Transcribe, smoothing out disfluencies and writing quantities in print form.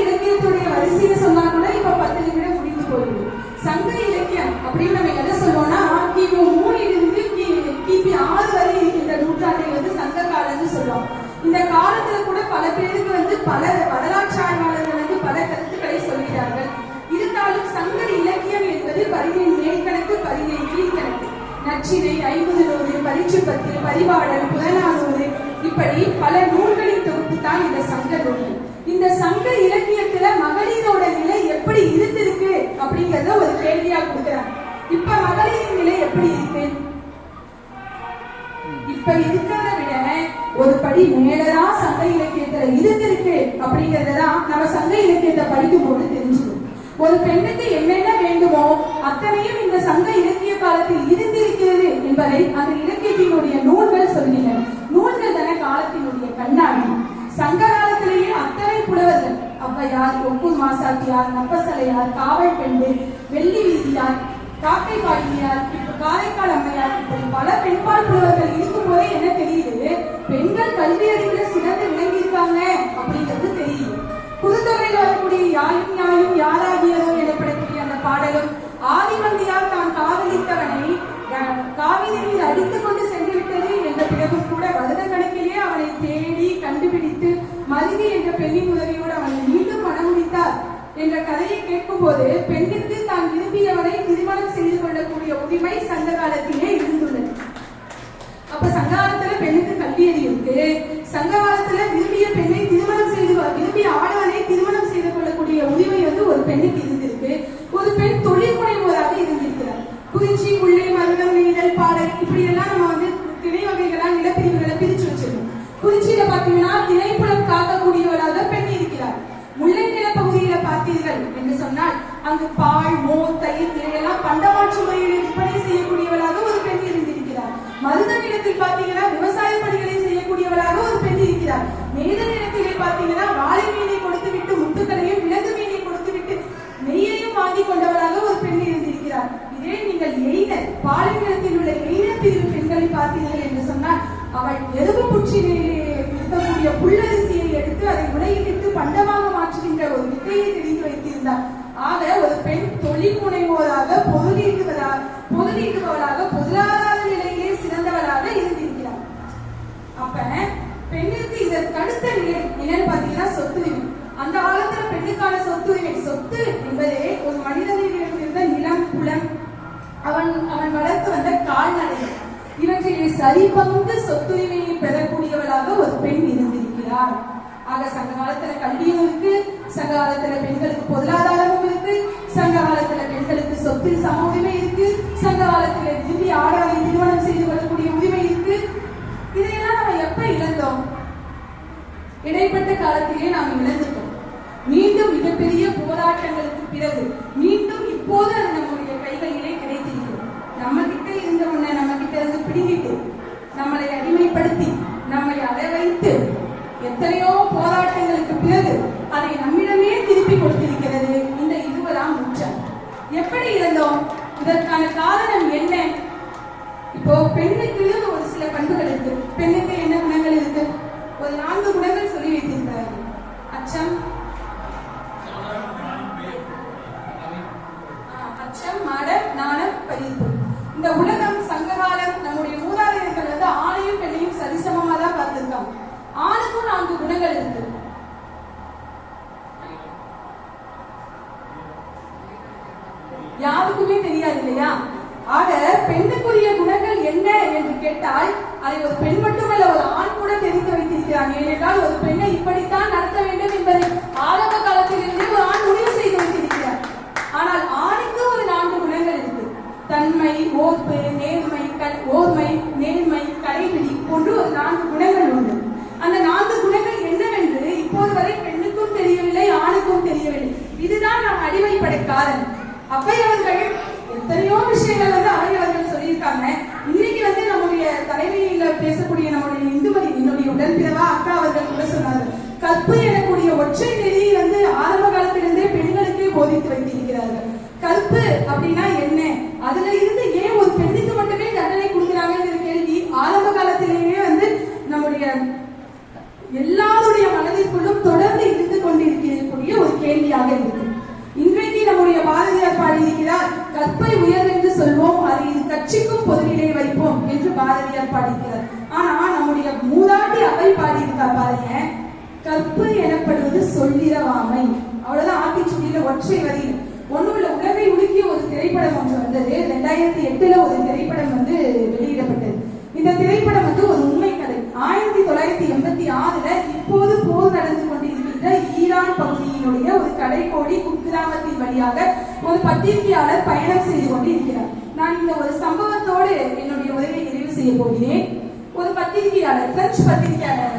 இலக்கியத்துடைய வரிசையை சொன்னா கூட இப்ப 10 நிமிடம் முடிந்து போயிடும். சங்க இலக்கியம் அப்படின்னு நம்ம எதை சொல்லுவோம்னா கிமு 3 கிபி 6 வரை இந்த நூற்றாண்டை சங்க காலம்னு சொல்லுவோம். இந்த காலத்துல கூட பல பேருக்கு பல வரலாற்று ஆய்வாளர்கள் பல கருத்துக்களை சொல்கிறார்கள். இருந்தாலும் சங்க இலக்கியம் என்பது 15 மேற்கணக்கு 15 கீழ்கணக்கு, நச்சினை, 50 நூறு, பரிசுப்பத்து, பரிபாடல், புறநானூறு, இப்படி பல நூல்களின் தொகுப்பு தான் இந்த சங்க நூல்கள். இந்த சங்க இலக்கியத்துல மகளிரோட நிலை எப்படி இருந்திருக்கு அப்படிங்கறத ஒரு கேள்வியா கொடுக்கிறாங்க. இப்ப மகளிரின் நிலை எப்படி இருக்கு? இப்ப இருக்கிறத விட ஒரு படி மேலதான் சங்க இலக்கியத்துல இருந்திருக்கு அப்படிங்கறதான் நம்ம சங்க இலக்கியத்தை படிக்கும் போது தெரிஞ்சுக்கணும். ஒரு பெண்ணுக்கு என்னென்ன வேண்டுமோ அத்தனையும் இந்த சங்க இலக்கிய காலத்தில் இருந்திருக்கிறது என்பதை அந்த இலக்கியத்தினுடைய நூல்கள் சொல்கின்றன. நூல்கள் தானே காலத்தினுடைய கண்ணாடி. சங்க காலத்திலேயே அத்தனை புலவர்கள் ஔவையார், ஒப்பூர் மாசாத்தியார், நப்பசலையார், காவல் பெண்டு, வெள்ளி வீதியார், காக்கை பாடியார், காரைக்கால் அம்மையார், இப்படி பல பெண்பால் புலவர்கள் இருக்கும் போதே என்ன தெரியுது? பெண்கள் கல்வி அறிவுல சிறந்து விளங்கி இருக்காங்க அப்படிங்கிறது தெரியுது. புதுத்தொகையில் வரக்கூடிய யாயும் யாயும் யாராகியதோ எனப்படக்கூடிய அந்த பாடலும், ஆதிவந்தியால் தான் காதலித்தவனை காவிரி நீர் அடித்துக் கொண்டு சென்று விட்டது என்ற பிறகும் கூட வருட கணக்கிலே அவனை தேடி கண்டுபிடித்து மருதி என்ற பெண்ணின் உதவியோடு அவனை மீண்டும் மனமுடித்தார் என்ற கதையை கேட்கும் போது பெண்ணிற்கு தான் விரும்பியவனை திருமணம் செய்து கொள்ளக்கூடிய உரிமை சங்க காலத்திலே இருந்துள்ளது. அப்ப சங்ககாலத்துல பெண்ணுக்கு கல்வி அறிவு இருக்கு. சங்க காலத்துல விரும்பிய பெண்ணை திருமணம் செய்து விரும்பிய ஆடவனை திருமணம் செய்து கொள்ளக்கூடிய உரிமை ஒரு பெண்ணுக்கு இருந்திருக்கு. ஒரு பெண் தொழில் முனைவோராக இருந்திருக்கிறார். குறிஞ்சி, முல்லை, மருதம், நெய்தல், பாடல், இப்படி எல்லாம் நம்ம திணை வகைகளா நிலப்பிரிவுகளை பிரிச்சு வச்சிருக்கோம். குறிஞ்சியில பாத்தீங்கன்னா திணைப்புலம் காக்கக்கூடியவராக பெண் இருக்கிறார். முல்லை நிலப்பகுதியில பார்த்தீர்கள் என்று சொன்னால் அங்கு பால், மோர், தயிர் இதையெல்லாம் பண்டமாற்று முறையில் விற்பனை செய்யக்கூடியவராக ஒரு பெண் இருந்திருக்கிறார். மருத நிலத்தில் பாத்தீங்கன்னா விவசாய பணிகளை செய்யக்கூடியவராக ஒரு பெண் இருக்கிறார். நெய்தல் நிலத்திலே பாத்தீங்கன்னா வாழை மீனை கொடுத்து விட்டு முத்துக்களையும் விலங்கு மீனை கொடுத்து விட்டு நெய்யையும் வாங்கி கொண்டவராக ஒரு பெண் இருந்திருக்கிறார். இதே நீங்கள் எய்தல் பாலை நிலத்தில் உள்ள எய்தல் பிரிவு பெண்களை பார்த்தீர்கள் என்று சொன்னால் அவள் எருவு புற்றிலே இருக்கக்கூடிய புல்லரிசியை எடுத்து அதை உலகிட்டு பண்டமாக மாற்றுகின்ற ஒரு வித்தையை தெரிந்து வைத்திருந்தார். ஆக ஒரு பெண் தொழில் முனைவோராக பொருளீட்டுபவராக பொருளாதார நிலையிலே சிறந்தவராக இருந்திருக்கிறார். அப்ப பெண்ணிற்கு இதற்கு அடுத்த நிலை என்னன்னு பாத்தீங்கன்னா சொத்துரிமை. அந்த காலத்துல பெண்ணுக்கான சொத்துரிமை, சொத்து என்பதே ஒரு மனிதனில் இருந்த நிலம், குளம், அவன் வளர்த்து வந்த கால்நடைகள், இவற்றிலே சரிபங்கு சொத்துரிமையை பெறக்கூடியவளாக ஒரு பெண் இருந்திருக்கிறார். ஆக சங்க காலத்துல கல்வியும் இருக்கு, சங்க காலத்துல பெண்களுக்கு பொருளாதாரமும் இருக்கு, சங்க காலத்துல பெண்களுக்கு சொத்தில் சம உரிமை இருக்கு, சங்க காலத்துல விரும்பி ஆடவரை திருமணம் செய்து கொள்ளக்கூடிய உரிமை இருக்கு. இதையெல்லாம் நம்ம எப்ப இழந்தோம்? இடைப்பட்ட காலத்திலே நாம் இழந்துட்டோம். மீண்டும் மிகப்பெரிய போராட்டங்களுக்கு பிறகு மீண்டும் இப்போது அது நம்முடைய கைகளிலே கிடைத்திருக்கிறோம். நம்ம கிட்ட இருந்த உன்னை நம்ம கிட்ட இருந்து பிடிங்கிட்டு நம்மளை அடிமைப்படுத்தி நம்மை அதை வைத்து எத்தனையோ போராட்டங்களுக்கு பிறகு அதை நம்மிடமே திருப்பி கொடுத்திருக்கிறது இந்த 20ஆம் நூற்றாண்டு. எப்படி இருந்தோம்? இதற்கான காரணம் என்ன? இப்போ பெண்ணுக்கு ஒரு சில பண்புகள் இருக்கு. பெண்ணுக்கு என்ன குணங்கள் இருக்கு? ஒரு 4 குணங்கள் சொல்லி வைத்திருக்கிறார்கள். அச்சம், மடம், நாணம், பரிவு. இந்த உலகம் சங்ககாலம் நம்முடைய மூதாதையர்கள் ஆணையும் பெண்ணையும் சரிசமமா தான் பார்த்திருக்காங்க. ஆணுக்கும் 4 குணங்கள் இருக்கு. யாருக்குமே தெரியாது இல்லையா? ஆக பெண்ணுக்குரிய குணங்கள் என்ன என்று கேட்டால் அதை ஒரு பெண் மட்டுமல்ல ஒரு ஆண் கூட தெரிந்து வைத்திருக்கிறாங்க. ஏனென்றால் ஒரு பெண்ணை இப்படித்தான் நடத்த வேண்டும் என்பதை ஆரம்ப காலத்திலிருந்தே ஒரு ஆண் முடிவு செய்து வைத்திருக்கிறார். ஆனால் ஆணுக்கு ஒரு 4 குணங்கள் இருக்கு. தன்மை, ஓர்ப்பு, ஓர்மை, நேர்மை, கடைபிடி போன்று ஒரு 4 குணங்கள் உண்டு. அந்த 4 குணங்கள் என்னவென்று இப்போது வரை பெண்ணுக்கும் தெரியவில்லை, ஆணுக்கும் தெரியவில்லை. இதுதான் நாம் அடிமைப்படை காரணம். அவை அவர்கள் எத்தனையோ விஷயங்கள் அவை அவர்கள் சொல்லியிருக்காங்க. இன்னைக்கு நம்முடைய தலைமையில பேசக்கூடிய நம்முடைய இந்துமதி, என்னுடைய உடன்பிறவா அக்கா அவர்கள் கூட சொன்னார்கள். கற்பு எனக்கூடிய ஒற்றை நெறி ஆரம்ப காலத்திலிருந்தே பெண்களுக்கே போதித்து வைத்திருக்கிறார்கள். கற்பு அப்படின்னா என்ன? அதுல இருந்து ஏன் ஒரு பெண்ணுக்கு மட்டுமே தண்டனை கொடுக்கிறாங்கிற கேள்வி ஆரம்ப காலத்திலேயே நம்முடைய எல்லாருடைய மனதிற்குள்ளும் தொடர்ந்து இருந்து கொண்டிருக்கக்கூடிய ஒரு பாரதியார் பாடியிருக்கிறார். ஆனா நம்முடைய மூதாட்டி அவை பாடியிருக்கா பாருங்க, கற்பு எனப்படுவது சொல்லிரவாமை. அவ்வளவுதான், ஆத்திச்சூடியில ஒற்றை வரியில். ஒண்ணும் இல்ல, உலகை உலுக்கிய ஒரு திரைப்படம் ஒன்று வந்தது. 2008 ஒரு திரைப்படம் வெளியிடப்பட்டது. இந்த திரைப்படம் ஒரு உண்மை கதை. 1986 இப்போது போர் நடந்து கொண்டிருக்கின்ற ஈரான் பகுதியினுடைய ஒரு கடைக்கோடி குக்கிராமத்தின் வழியாக ஒரு பத்திரிகையாளர் பயணம் செய்து கொண்டு இருக்கிறார். நான் இந்த ஒரு சம்பவத்தோடு என்னுடைய உரையை நிறைவு செய்ய போகிறேன். ஒரு பத்திரிகையாளர், பிரெஞ்சு பத்திரிகையாளர்